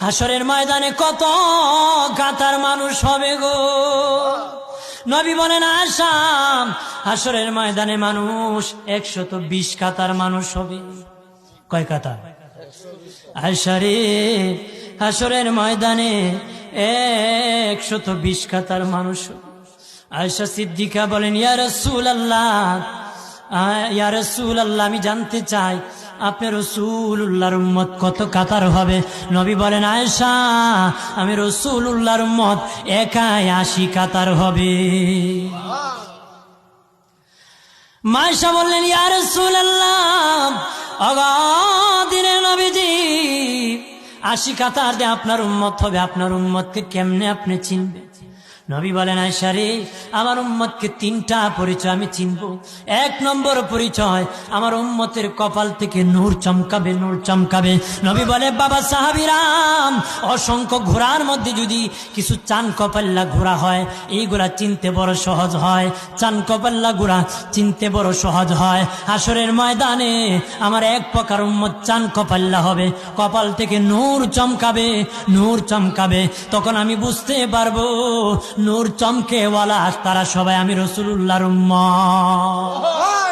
হাসরের ময়দানে কত কাতার মানুষ হবে গো। নবী বলেন আয়েশা, হাসরের ময়দানে মানুষ 120 কাতার মানুষ হবে। কয় কাতার? আয়েশা রে, হাসরের ময়দানে 120 কাতার মানুষ হবে। আয়েশা সিদ্দিকা বলেন ইয়া রাসূলুল্লাহ, ইয়া রাসূলুল্লাহ, আমি জানতে চাই আপনি রাসূলুল্লাহর উম্মত কত কাতার হবে? নবী বলেন আয়েশা, আমি রাসূলুল্লাহর উম্মত একাই 80 কাতার হবে। আয়েশা বললেন ইয়া রাসূলুল্লাহ, দিনের নবীজি 80 কাতার দিয়ে আপনার উম্মত হবে, আপনার উম্মতকে কেমনে আপনি চিনবেন? নবী বলেন আয়েশা রে, আমার উম্মতকে 3টা পরিচয় আমি চিনব। 1 নম্বর পরিচয়, আমার উম্মতের কপাল থেকে নূর চমকাবে, নূর চমকাবে। নবী বলে বাবা সাহাবীরাম, অসংখ্য ঘোড়ার মধ্যে যদি কিছু চান কপাল্লা ঘোড়া হয়, এইগুলা চিনতে বড় সহজ হয়। চান কপাল্লা ঘোড়া চিনতে বড় সহজ হয়। হাসরের ময়দানে আমার 1 প্রকার উম্মত চান কপাল্লা হবে, কপাল থেকে নূর চমকাবে, নূর চমকাবে। তখন আমি বুঝতে পারবো নূর চমকেওয়ালা তারা সবাই আমি রাসূলুল্লাহর উম্মত।